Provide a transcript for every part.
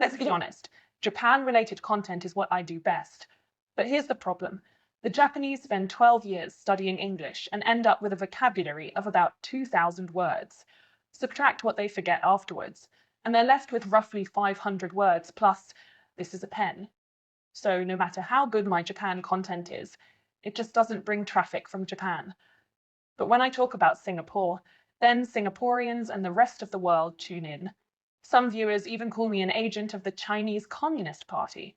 Let's be honest, Japan-related content is what I do best. But here's the problem. The Japanese spend 12 years studying English and end up with a vocabulary of about 2,000 words. Subtract what they forget afterwards, and they're left with roughly 500 words plus, this is a pen. So no matter how good my Japan content is, it just doesn't bring traffic from Japan. But when I talk about Singapore, then Singaporeans and the rest of the world tune in. Some viewers even call me an agent of the Chinese Communist Party.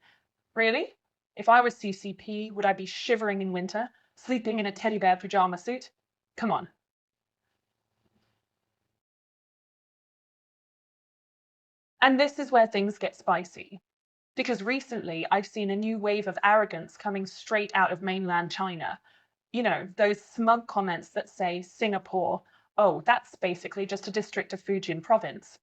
Really? If I was CCP, would I be shivering in winter, sleeping in a teddy bear pajama suit? Come on. And this is where things get spicy. Because recently I've seen a new wave of arrogance coming straight out of mainland China. You know, those smug comments that say Singapore, oh, that's basically just a district of Fujian province.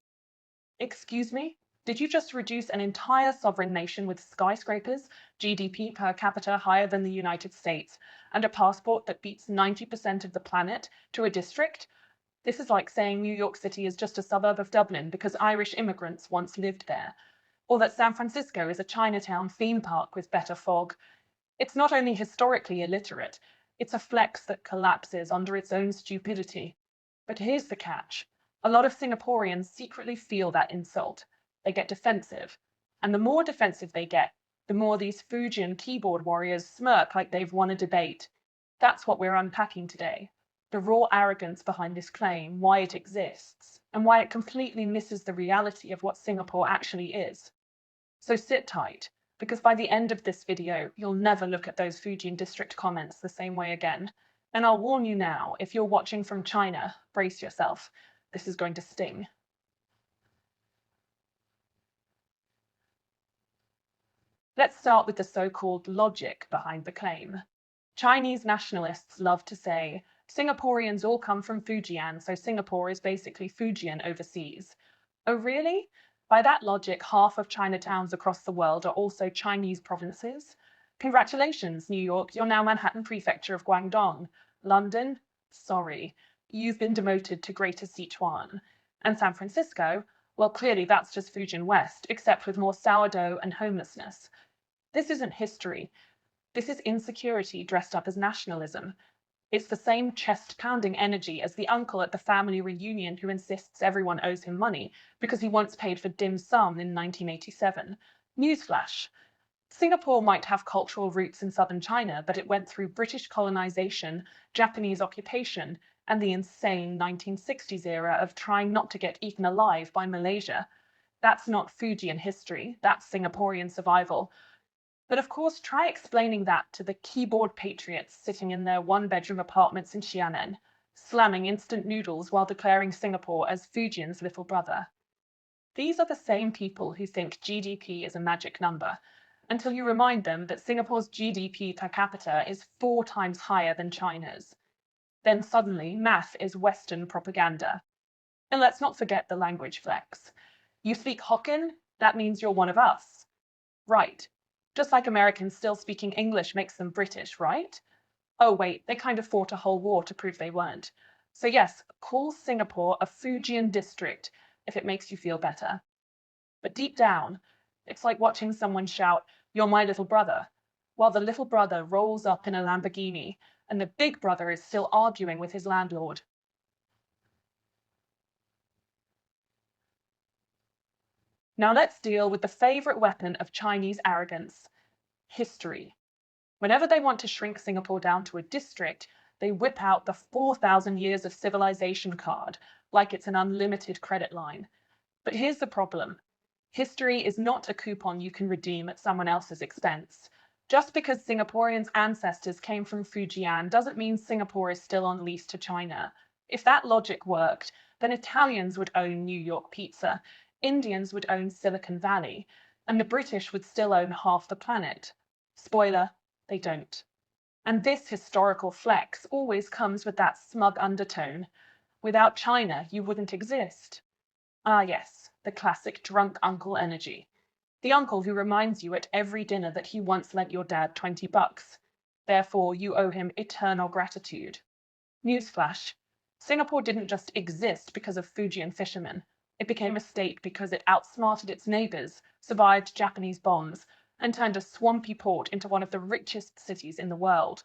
Excuse me? Did you just reduce an entire sovereign nation with skyscrapers, GDP per capita higher than the United States, and a passport that beats 90% of the planet to a district? This is like saying New York City is just a suburb of Dublin because Irish immigrants once lived there, or that San Francisco is a Chinatown theme park with better fog. It's not only historically illiterate, it's a flex that collapses under its own stupidity. But here's the catch. A lot of Singaporeans secretly feel that insult. They get defensive. And the more defensive they get, the more these Fujian keyboard warriors smirk like they've won a debate. That's what we're unpacking today. The raw arrogance behind this claim, why it exists, and why it completely misses the reality of what Singapore actually is. So sit tight, because by the end of this video, you'll never look at those Fujian District comments the same way again. And I'll warn you now, if you're watching from China, brace yourself. This is going to sting. Let's start with the so-called logic behind the claim. Chinese nationalists love to say, Singaporeans all come from Fujian, so Singapore is basically Fujian overseas. Oh really? By that logic, half of Chinatowns across the world are also Chinese provinces? Congratulations, New York, you're now Manhattan Prefecture of Guangdong. London? Sorry, you've been demoted to Greater Sichuan. And San Francisco? Well, clearly that's just Fujian West, except with more sourdough and homelessness. This isn't history. This is insecurity dressed up as nationalism. It's the same chest-pounding energy as the uncle at the family reunion who insists everyone owes him money because he once paid for dim sum in 1987. Newsflash. Singapore might have cultural roots in southern China, but it went through British colonization, Japanese occupation, and the insane 1960s era of trying not to get eaten alive by Malaysia. That's not Fujian history, that's Singaporean survival. But of course, try explaining that to the keyboard patriots sitting in their one-bedroom apartments in Xiamen, slamming instant noodles while declaring Singapore as Fujian's little brother. These are the same people who think GDP is a magic number, until you remind them that Singapore's GDP per capita is 4 times higher than China's. Then suddenly, math is Western propaganda. And let's not forget the language flex. You speak Hokkien? That means you're one of us. Right. Just like Americans still speaking English makes them British, right? Oh wait, they kind of fought a whole war to prove they weren't. So yes, call Singapore a Fujian district if it makes you feel better. But deep down, it's like watching someone shout, "You're my little brother," while the little brother rolls up in a Lamborghini and the big brother is still arguing with his landlord. Now let's deal with the favorite weapon of Chinese arrogance, history. Whenever they want to shrink Singapore down to a district, they whip out the 4,000 years of civilization card, like it's an unlimited credit line. But here's the problem. History is not a coupon you can redeem at someone else's expense. Just because Singaporeans' ancestors came from Fujian doesn't mean Singapore is still on lease to China. If that logic worked, then Italians would own New York pizza, Indians would own Silicon Valley, and the British would still own half the planet. Spoiler, they don't. And this historical flex always comes with that smug undertone. Without China, you wouldn't exist. Ah yes, the classic drunk uncle energy. The uncle who reminds you at every dinner that he once lent your dad $20. Therefore, you owe him eternal gratitude. Newsflash. Singapore didn't just exist because of Fujian fishermen. It became a state because it outsmarted its neighbours, survived Japanese bombs, and turned a swampy port into one of the richest cities in the world.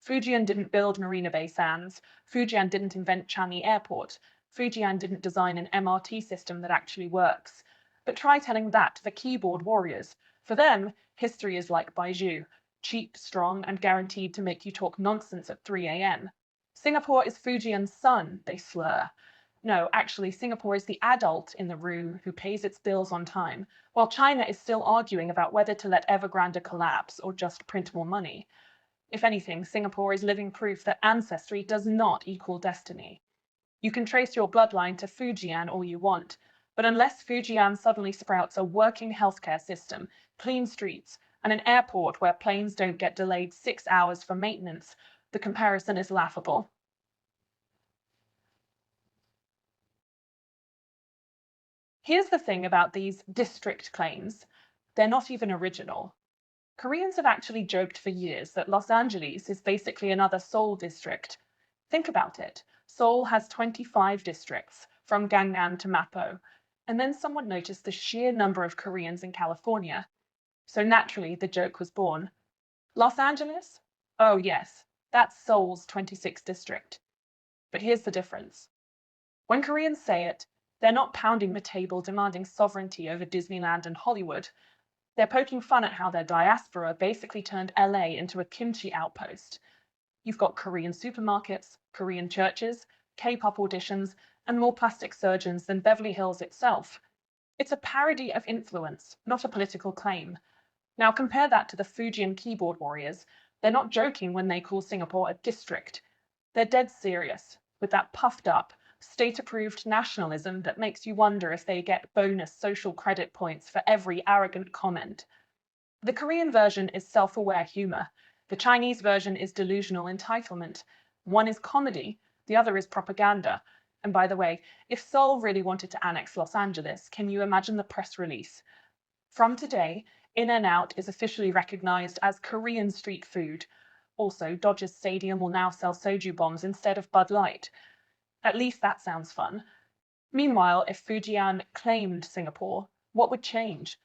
Fujian didn't build Marina Bay Sands. Fujian didn't invent Changi Airport. Fujian didn't design an MRT system that actually works. But try telling that to the keyboard warriors. For them, history is like Baiju, cheap, strong, and guaranteed to make you talk nonsense at 3 a.m. Singapore is Fujian's son, they slur. No, actually, Singapore is the adult in the room who pays its bills on time, while China is still arguing about whether to let Evergrande collapse or just print more money. If anything, Singapore is living proof that ancestry does not equal destiny. You can trace your bloodline to Fujian all you want, but unless Fujian suddenly sprouts a working healthcare system, clean streets, and an airport where planes don't get delayed 6 hours for maintenance, the comparison is laughable. Here's the thing about these district claims. They're not even original. Koreans have actually joked for years that Los Angeles is basically another Seoul district. Think about it. Seoul has 25 districts, from Gangnam to Mapo, and then someone noticed the sheer number of Koreans in California. So naturally, the joke was born. Los Angeles? Oh yes, that's Seoul's 26th district. But here's the difference. When Koreans say it, they're not pounding the table demanding sovereignty over Disneyland and Hollywood. They're poking fun at how their diaspora basically turned LA into a kimchi outpost. You've got Korean supermarkets, Korean churches, K-pop auditions, and more plastic surgeons than Beverly Hills itself. It's a parody of influence, not a political claim. Now compare that to the Fujian keyboard warriors. They're not joking when they call Singapore a district. They're dead serious, with that puffed up, state-approved nationalism that makes you wonder if they get bonus social credit points for every arrogant comment. The Korean version is self-aware humor. The Chinese version is delusional entitlement. One is comedy, the other is propaganda. And by the way, if Seoul really wanted to annex Los Angeles, can you imagine the press release? From today, In-N-Out is officially recognized as Korean street food. Also, Dodgers Stadium will now sell soju bombs instead of Bud Light. At least that sounds fun. Meanwhile, if Fujian claimed Singapore, what would change?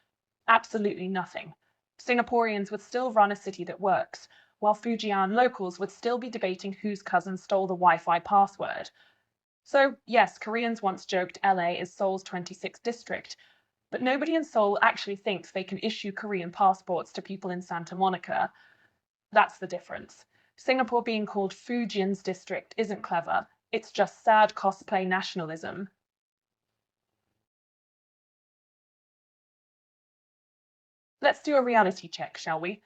Absolutely nothing. Singaporeans would still run a city that works, while Fujian locals would still be debating whose cousin stole the Wi-Fi password. So yes, Koreans once joked LA is Seoul's 26th district, but nobody in Seoul actually thinks they can issue Korean passports to people in Santa Monica. That's the difference. Singapore being called Fujian's district isn't clever. It's just sad cosplay nationalism. Let's do a reality check, shall we?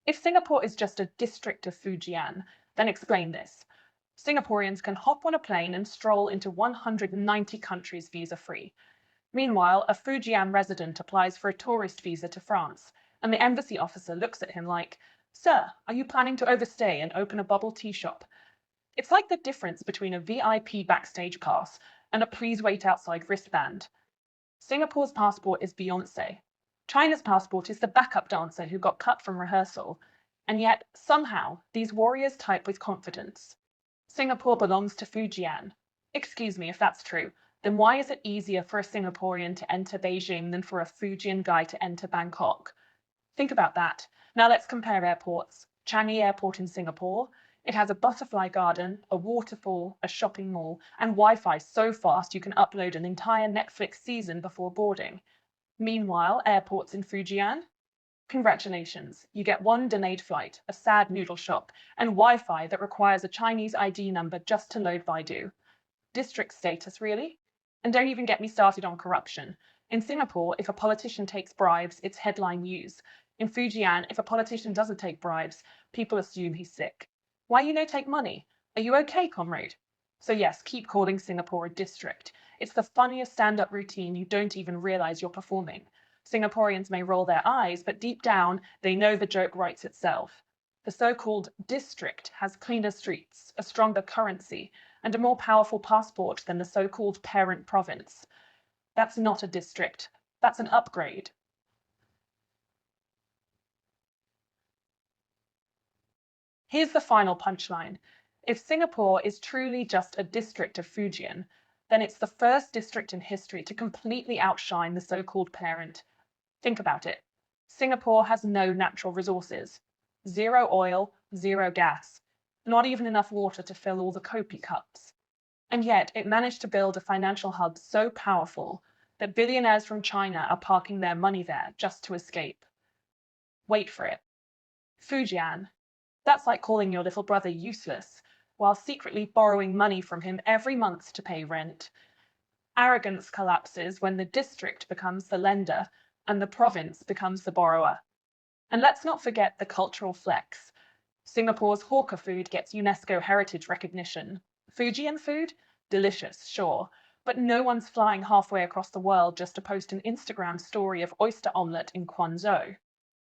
If Singapore is just a district of Fujian, then explain this. Singaporeans can hop on a plane and stroll into 190 countries visa-free. Meanwhile, a Fujian resident applies for a tourist visa to France, and the embassy officer looks at him like, "Sir, are you planning to overstay and open a bubble tea shop?" It's like the difference between a VIP backstage pass and a please wait outside wristband. Singapore's passport is Beyoncé. China's passport is the backup dancer who got cut from rehearsal. And yet, somehow, these warriors type with confidence. Singapore belongs to Fujian. Excuse me if that's true, then why is it easier for a Singaporean to enter Beijing than for a Fujian guy to enter Bangkok? Think about that. Now let's compare airports. Changi Airport in Singapore. It has a butterfly garden, a waterfall, a shopping mall, and Wi-Fi so fast you can upload an entire Netflix season before boarding. Meanwhile, airports in Fujian? Congratulations, you get one delayed flight, a sad noodle shop, and Wi-Fi that requires a Chinese ID number just to load Baidu. District status, really? And don't even get me started on corruption. In Singapore, if a politician takes bribes, it's headline news. In Fujian, if a politician doesn't take bribes, people assume he's sick. Why you no take money? Are you okay, comrade? So yes, keep calling Singapore a district. It's the funniest stand-up routine you don't even realize you're performing. Singaporeans may roll their eyes, but deep down, they know the joke writes itself. The so-called district has cleaner streets, a stronger currency, and a more powerful passport than the so-called parent province. That's not a district. That's an upgrade. Here's the final punchline. If Singapore is truly just a district of Fujian, then it's the first district in history to completely outshine the so-called parent. Think about it. Singapore has no natural resources. Zero oil, zero gas. Not even enough water to fill all the kopi cups. And yet it managed to build a financial hub so powerful that billionaires from China are parking their money there just to escape. Wait for it. Fujian. That's like calling your little brother useless, while secretly borrowing money from him every month to pay rent. Arrogance collapses when the district becomes the lender and the province becomes the borrower. And let's not forget the cultural flex. Singapore's hawker food gets UNESCO heritage recognition. Fujian food? Delicious, sure. But no one's flying halfway across the world just to post an Instagram story of oyster omelette in Guangzhou.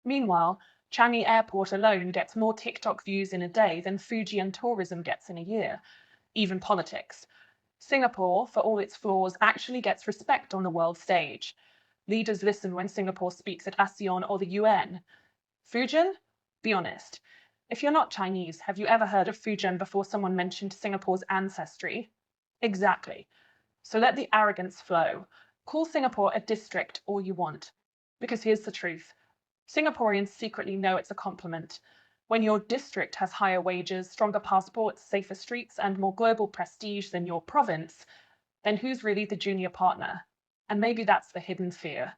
Meanwhile, Changi Airport alone gets more TikTok views in a day than Fujian tourism gets in a year. Even politics. Singapore, for all its flaws, actually gets respect on the world stage. Leaders listen when Singapore speaks at ASEAN or the UN. Fujian? Be honest. If you're not Chinese, have you ever heard of Fujian before someone mentioned Singapore's ancestry? Exactly. So let the arrogance flow. Call Singapore a district all you want. Because here's the truth. Singaporeans secretly know it's a compliment. When your district has higher wages, stronger passports, safer streets, and more global prestige than your province, then who's really the junior partner? And maybe that's the hidden fear.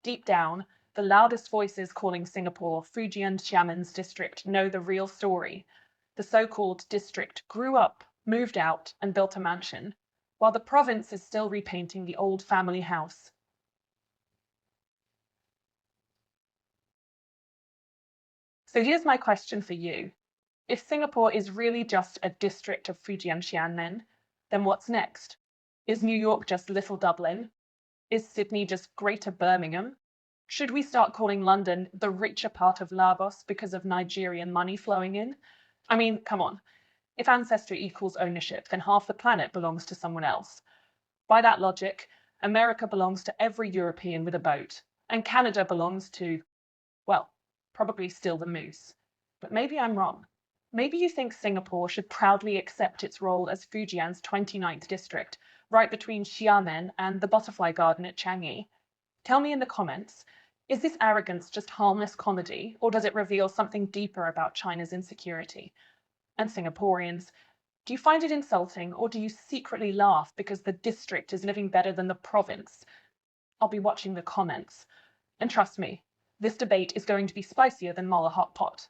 Deep down, the loudest voices calling Singapore Fujian Xiamen's district know the real story. The so-called district grew up, moved out, and built a mansion, while the province is still repainting the old family house. So here's my question for you. If Singapore is really just a district of Fujian Xian then what's next? Is New York just Little Dublin? Is Sydney just Greater Birmingham? Should we start calling London the richer part of Lagos because of Nigerian money flowing in? I mean, come on. If ancestry equals ownership, then half the planet belongs to someone else. By that logic, America belongs to every European with a boat, and Canada belongs to, well, probably still the moose. But maybe I'm wrong. Maybe you think Singapore should proudly accept its role as Fujian's 29th district, right between Xiamen and the butterfly garden at Changi. Tell me in the comments, is this arrogance just harmless comedy, or does it reveal something deeper about China's insecurity? And Singaporeans, do you find it insulting, or do you secretly laugh because the district is living better than the province? I'll be watching the comments. And trust me, this debate is going to be spicier than Muller hotpot.